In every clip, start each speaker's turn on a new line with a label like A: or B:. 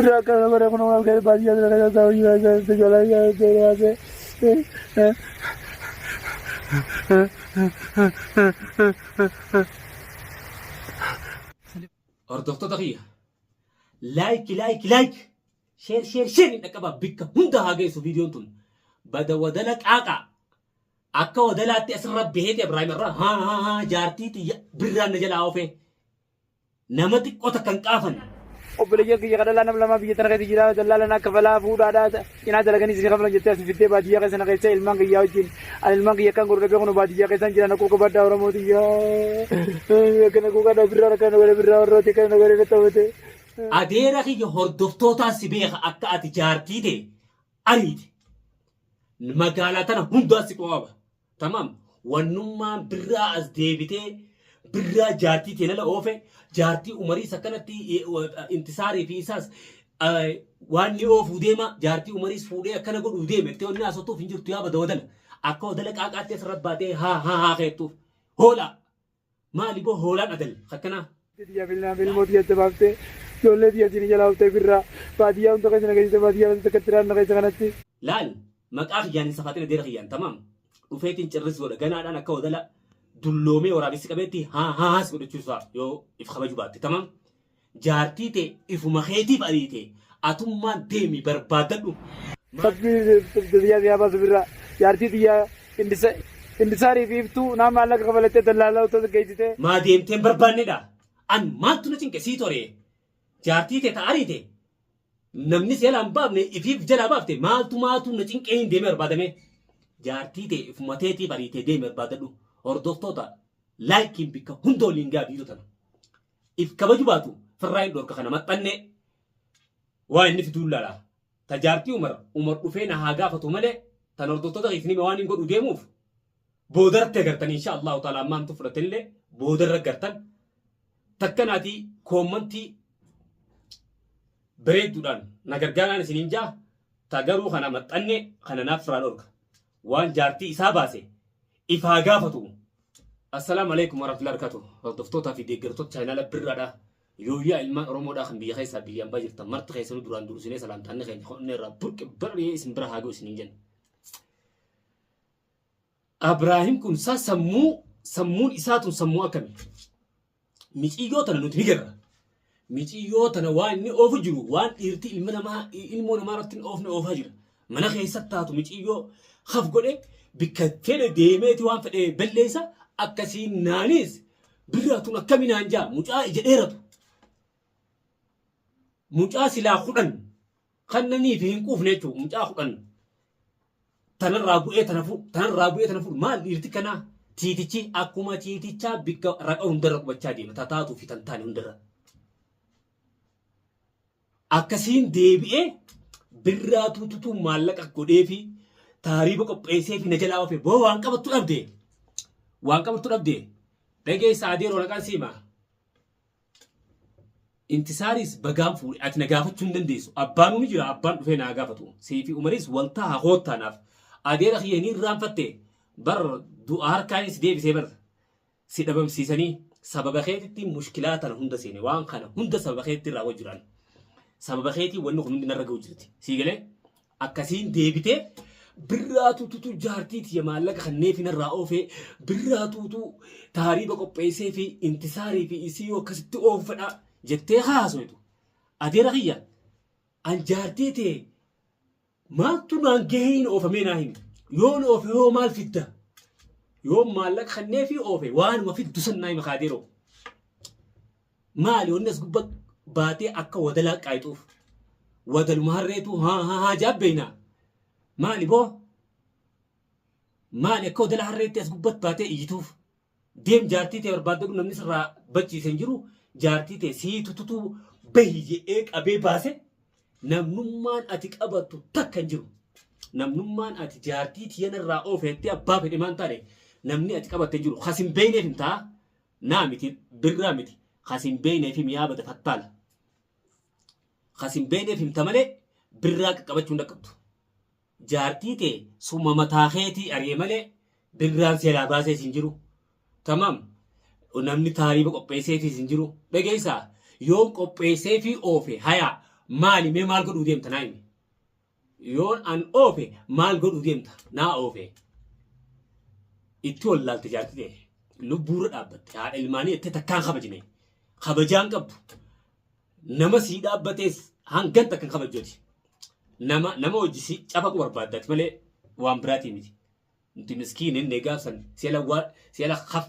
A: Rakan bara kono mal ke badia de ta hoy se jola ya de
B: hordoftoota kiyya laayik sheer inni qaba bikka hunda haa geessu viidiyoon tun bada wadala qaaqa akka wadalaatti asirra beete Ibraahim irraa haa jaartii xiyya birraan na jalaa oofee nama xiqqoo takkan qaafan.
A: obboleeyyan kiyya kadhalaa nam lama biyya tana keessa jira dallaalana kafalaa fuudhaadhaa cinaa dalaganii isin kafala jettee as fittee baadiyyaa keessa keessa ilmaan kiyyaa wajjin ani ilmaan kiyya kan gurguree beekunu baadiyyaa keessan jiran akkuma baddaa Oromootii kana kuuqadha birraa rakkana godhe birraa warrooti kana godhe qaxxabate.
B: Adeera kiyya hordoftootaas si beeka akka ati jaartii ta'e ariite magaalaa tana hundaas si qo'aba tamam wannummaan birraa as deebitee birraa jaartii ta'e lala oofe jaartii umariis akkanatti intisaarii fi isaas waan ni oofuu deema jaartii umariis fuudhee akkana godhuu deeme itti wanni asootuuf hin jirtu yaa bada wadala akka wadala qaaqaatti asirra baatee haa keettuuf hoola maali boo hoolaan adal akkanaa.
A: Filmooti jette baaftee ijoollee biyya isin jala hooftee birraa baadiyyaa hunda keessa nageessite baadiyyaa hunda kattiraan nageessa kanatti.
B: Laal maqaa kiyyaan safaatiin adeera kiyyaan tamam dhufeetiin cirris godha ganaadhaan akka wadala dulloomee waraabessi qabeetti haas godhachuusaa yoo if kabaju baatte tamam jaartii ta'e ifuma keetiif ariite atummaan deemi barbaadadhu.
A: Biyya biyyaa baasu birraa jaartii xiyyaa indisaarii fi iftuu nama maallaqa kafalattee dallaalaa utoo geessite.
B: Maa deemteen barbaannedha an maattu na cinqe sii toree jaartii ta'e ta'ariite namni si jalaan baafne ifiif jalaa baafte maatu na cinqee hin deeme barbaadame jaartii ta'e ifuma teetiif ariite deeme barbaadadhu. Hordoftoota laayikiin bikka hunda waliin gaa biiroo tana if kabaju baatu firraa hin dhorka kana maxxanne waa inni fituu lala tajaartii umar dhufee na haa gaafatu malee tan hordoftoota keessanii waan hin godhu deemuuf boodarratti agartan insha Allahu ta'ala ammaantu fudhatanillee boodarra agartan takkanaatii koommantii bareedduudhaan na gargaaraan isiniin jaa tagaruu kana maxxanne kana naaf firraa dhorka waan jaartii isaa baase ifaa gaafatu. Assalamu alaikum warahmatullahi wabarakatuh. Hordoftoota fi deeggartoota chaanaala birraadha. Yooyyaa ilmaan Oromoodhaa kan biyya keessaa biyyaan baa jirtan marti keessanuu duraan dursinee salaamtaanni keenya qonnee irraa burqe barree isin bira haa ga'u isiniin jenna. Ibraahim kun sammuun isaatun sammuu akkamii? Miciyyoo tana nuti ni garra. Miciyyoo tana waan inni oofu jiru waan dhiirti ilmoo namaa irratti oofne oofaa jira. Mana keessatti taatu miciyyoo haf godhee bikka fedhe deemeeti waan fedhe balleessa akkasiin naanis birraatuun akkamii naan jaa mucaa ija dheeratu mucaa silaa 10 kannanii fi hin quufne jechuudha mucaa 10 tanarraa bu'ee tana fuudhu maal dhiirti kanaa tiitichi akkuma tiitichaa bikka raqa hundarra qubachaa deema tataatuu fi tantaane hundarra akkasiin deebi'ee birraatuutu maallaqa godhee fi taariiba qopheessee fi na jalaa oofee boo waan qabattu dhabde dhageessa adeeroo naqaan siimaa intisaaris bagaan fuudhe ati na gaafachuu hin dandeessu abbaan ni jira abbaan dhufee na gaafatu siifi umaris waltaa haa hoottaanaaf adeera kiyyanii irraanfatte bar du'a harkaanis deebisee bar si dhabamsiisanii sababa keetitti mushkilaa tana hunda seene waan kana hunda sababa keetti irraa wajjiraan sababa keetii wanni kun hundi narra ga'u jirti sii galee akkasiin deebitee birraatuutu jaartiiti maallaqa kanneen fi narraa oofee birraatuutu taariiba qopheessee fi intisaarii fi isii akkasitti oofadha jettee haasoitu adeera kiyya an jaartii ta'e maaltu naan gaheen oofamee naa himi yoon oofe yoo maal fidda yoo maallaqa kanneen fi oofe waanuma fiddu sannaa hima kaadeeroo maali wanni as gubba baatee akka wadalaa qaayxuuf wadaluma harreetu haa jaabbeynaa maali boo maali akka wadala harreetti as gubbat baatee iyyituuf deem jaartii ta'e barbaadadhu namni sirraa bachiisen jiru jaartii ta'e siitututu bahi jedhee qabee baase namnummaan ati qabattu takka hin jiru namnummaan ati jaartii tiyanarraa oofeetti abbaa fedhe maan taane namni ati qabatte jiru hasin beeyneef hin taa naa miti birraa miti hasin beeyneef miyaa bada fattaala hasin beeyneef himta malee birraa qaqqabachuu hin dhaqqabdu jaartii ta'e summa mataa keetii ari'e malee birraan seelaa baasee hin jiru tamam namni taariiba qopheesseefis hin jiru. Dhageessaa yoon qopheesseefii oofe hayaa maali mee maal godhuu deemta naa himi. Yoon an oofe maal godhuu deemta naa oofe. Itti wallaalte jaartii ta'e lubbuurra dhaabbatte haadha ilmaanii itti takkaan kabajine kabajaan qabdu nama sii dhaabbatees hangan takkan kabajjooti. Nama hojii cafaqu barbaaddaati malee waan biraatii miti. Nuti miskiin inni gaafsan si'ala haf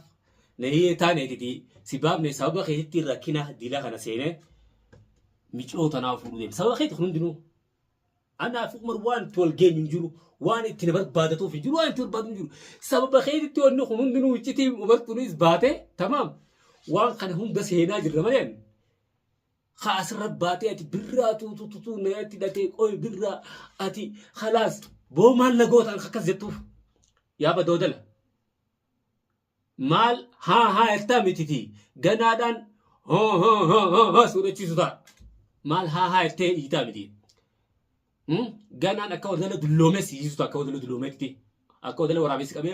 B: na hiyyee taaneetiti si baafne sababa keessatti rakkina dilaa kana seenee micoota naa fuudhuu deema. Sababa keessatti kun hundinuu anaaf umar waan itti wal geenyu hin jiru waan itti na barbaadatuuf hin jiru waan itti barbaadu hin jiru. Sababa keessatti wanni kun hundinuu iccitii umartuunis baate tamaam waan kana hunda seenaa jirra malee. Asirra baatee ati birraa tuutuutu na itti dhatee qoy birraa ati khalaas boo maal lagootaan akkas jettuuf yaa badoodala. Maal haa ertaa mititi ganaadhaan suudhachiisu ta'a. Maal haa ertee dhiitaa miti. Ganaan akka wadala dulloomessi dhiisu ta'a akka wadala dulloometti. Akka wadala waraabessi qabee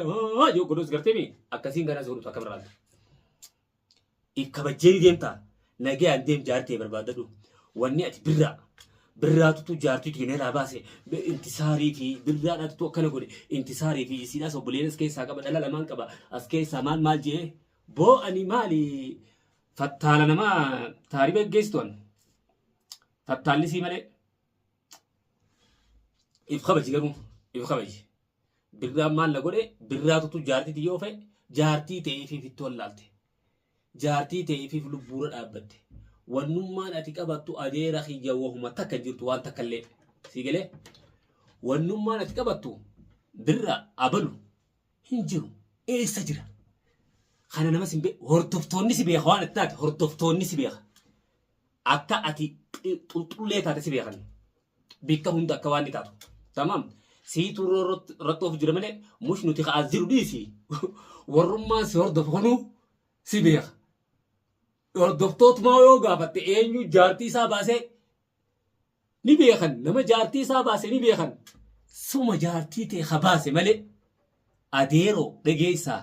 B: yoo godhus gartee mi akkasiin ganaa suurutu akka birraata. Kabajjeeni deemtaa nagayaan deem jaartee barbaadadhu. Wanni ati birraatutu jaartii tiineeraa baase intisaarii fi birraadhaatu akkana godhe intisaarii fi siidhaas obboleenas keessaa qaba dhala lamaan qaba as keessaa maal jee boo ani maali fattaala namaa taariba geggeessituan fattaallisii malee if kabaji garuu if kabaji birraan maal na godhe birraatutu jaartii yoo fe'e jaartii ta'eefiif itti wallaalte jaartii ta'eefiif lubbuura dhaabbatte. Wannummaan ati qabattu adeera xiyya wahuma takka jirtu waan takka illee si galee wannummaan ati qabattu birra abalu hin jiru eessa jira kana namas hin beeku hordoftoonni si beeka waan itti taate hordoftoonni si beeka akka ati xulxullee taate si beekan bikka hunda akka waan ni taatu tamam siitu rattoof jira malee mush nuti ka'aas jiru dhiisi warrummaan si hordofanu si beeka. Hordoftootuma yoo gaafatte eenyu jaartii isaa baasee ni beekan nama jaartii isaa baasee ni beekan suma jaartii ta'e baase malee adeeroo dhageessaa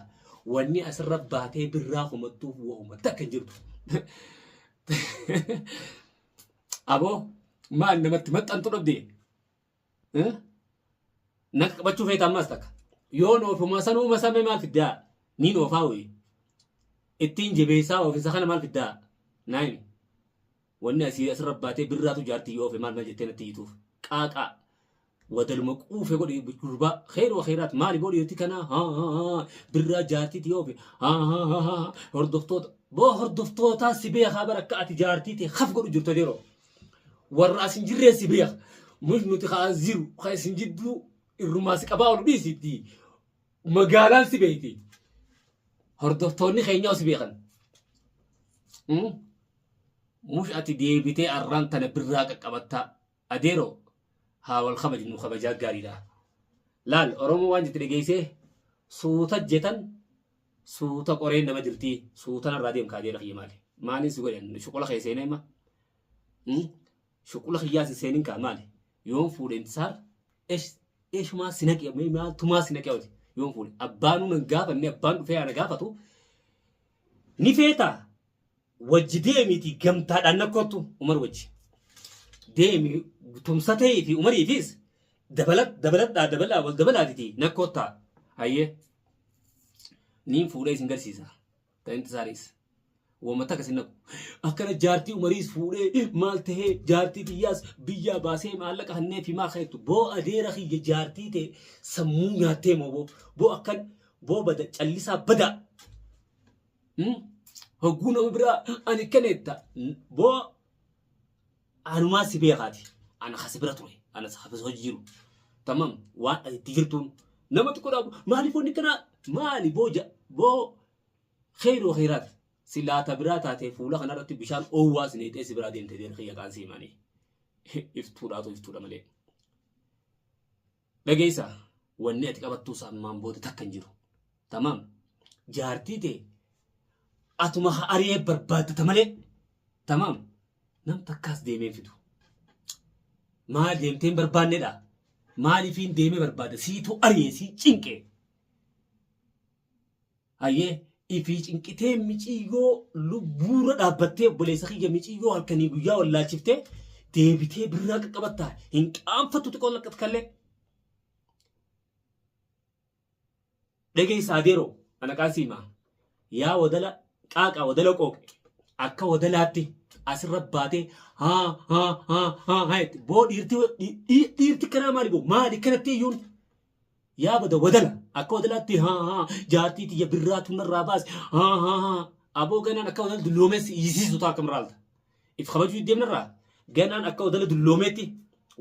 B: wanni asirra baatee birraa humattuuf wahuma takka jirtu. Aboo maal namatti maxxantu dhabdee naka qabachuu feetaa ammas takka yoo noofuma sanuuma samee maal fiddaa ni noofaa wayii. Ittiin jabeessaa ofiisa kana maal fiddaa naayimi wanni asii asirra baatee birraatu jaartii yoo ofe maal jettee natti hiituuf qaaqaa wadaluma quufe godhe gurbaa khayru khayraat maali boodhi yerti kana birraa jaartii yoo ofe hordoftoota boo hordoftootaa si beekaa barakka ati jaartii ta'e haf godhu jirtu adeeroo warra asin jirree si beeka mush nuti kaa ziru kaa isin jidduu irrumaa si qabaa olu dhiisitti magaalaan si beekti. Hordoftoonni keenya os beekan. Mush ati deebitee arraan tana birraa qaqqabattaa adeeroo haa wal kabajnu kabajaa gaariidha. Laal Oromoo waan jetti dhageessee suuta jetan suuta qoreen nama jirtii suutan irraa deemkaa adeera kiyya maali. Maaliin si godhan shuqula kee seenee ma? Shuqula kiyyaa si seenin kaa maali? Yoon fuudheen saar eeshumaa si naqee maaltumaa si naqee hooti. Yoon fuudhe abbaanuu nan gaafanne abbaan dhufee ana gaafatu ni feetaa wajji deemiti gamtaadhaan nakkootu umar wajji deemi tumsa ta'ee fi umariifis dabalaa wal dabalaatiti nakkoottaa hayyee niin fuudhee isin garsiisa ta'inti saaris wamata akkasin naqu akkana jaartii umariis fuudhee maal tahee jaartii biyyaas biyyaa baasee maallaqa hannee fi maa kayetu boo adeera kiyya jaartii ta'e sammuu nyaattee moo boo akkan boo bada callisaa bada hogguu nama biraa ani kanetta boo anumaa si beekaati ana kasi bira ture ana hafis hojii jiru tamam waan ati jirtuun namatti godhamu maaliif wanni kana maali boo khayru khayraat silaata biraa taatee fuula kanarratti bishaan oowwaa sineetee si biraa deemtee deemtee xiyya qaansii himanii iftuudha malee. Dhageessa wanni ati qabattuus ammaan booda takka hin jiru. Tamaam jaartii ta'e atuma ari'ee barbaaddata malee tamaam nam takkaas deemee fidu. Maal deemteen barbaannedha? Maaliifiin deemee barbaada? Siituu ari'ee sii cinqee. Hayyee ifii cinqitee miciigoo lubbuura dhaabbattee obboleessa kiyya miciigoo halkanii guyyaa wallaalchiftee deebitee birraa qaqqabattaa hin qaanfattu xiqqoo laqqatkallee. Dhageessaa adeeroo ana qaasiimaa yaa wadala qaaqaa wadala qooqe akka wadalaatti asirra baatee boo dhiirti kanaa maali boo maali kanatti iyyuun yaa bada wadala akka wadalaatti jaartii tiyya birraatu narraa baase aboo ganaan akka wadala dulloomeessi yisiisu ta'a kamiraalta if kabajuu deemnarraa ganaan akka wadala dulloomeetti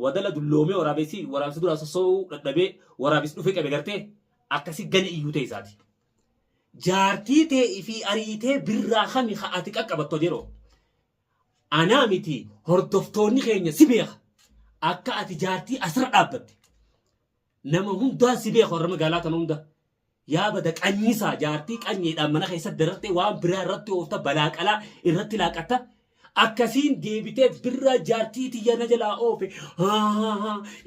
B: wadala dulloomee waraabessi duraa sosso'uu dadhabee waraabessi dhufee qabe gartee akkasi gani iyyuu ta'e isaati. Jaartii ta'e fi ariitee birraa kami ati qaqqabattu yeroo. Anaa miti hordoftoonni keenya si beeka akka ati jaartii asirra dhaabbatte. Nama hundaa si beeka warra magaalaa kana hunda. Yaa bada qanyisaa jaartii qanyeedhaan mana keessatti dararte waan biraa irratti oofta balaaqalaa irratti laaqatta. Akkasiin deebitee birraa jaartii tiyya na jalaa oofe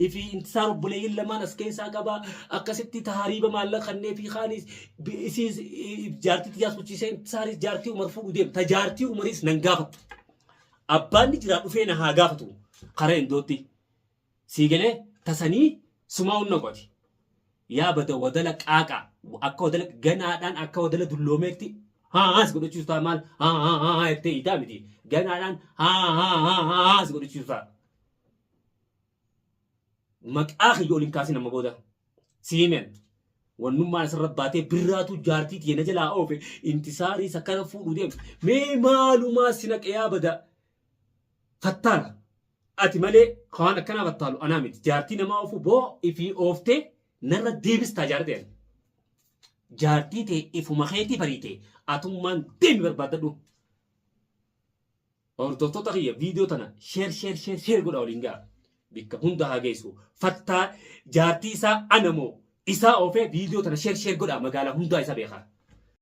B: ifi intisaar obboleeyyin lamaan as keessaa qaba akkasitti tahariiba maallaqannee fi kaanis jaartii tiyyaas kuchisiisee intisaaris jaartii umar fuudhu deemu ta jaartii umaris nan gaafatu abbaan ni jiraa dhufee na haa gaafatu kara indootti siigalee tasanii sumaa hunna qoti yaa bada wadala qaaqa akka wadala ganaadhaan akka wadala dulloomeetti as godhachiisu ta'a maal jettee hiitaa miti ganaadhaan as godhachiisu ta'a. Maqaa kiyya oliin kaasii nama booda siimen wannummaan asirra baatee birraatu jaartii tiyya na jalaa oofe intisaaris akkana fuudhu deemu mee maalumaa si naqe yaa bada fattaala ati malee waan akkanaa fattaalu anaa miti jaartii namaa oofu boo ifii ooftee narra deebistaa jaarteen. Jaartii ta'e ifuma keetii bariite atummaan deemi barbaadadhu. Hordoftoota kiyya viidiyoo tana sheer godha waliin ga'a. Bikka hunda haa geessu. Fattaa jaartii isaa anamoo isaa oofee viidiyoo tana sheer godha magaalaa hundaa isa beekaa.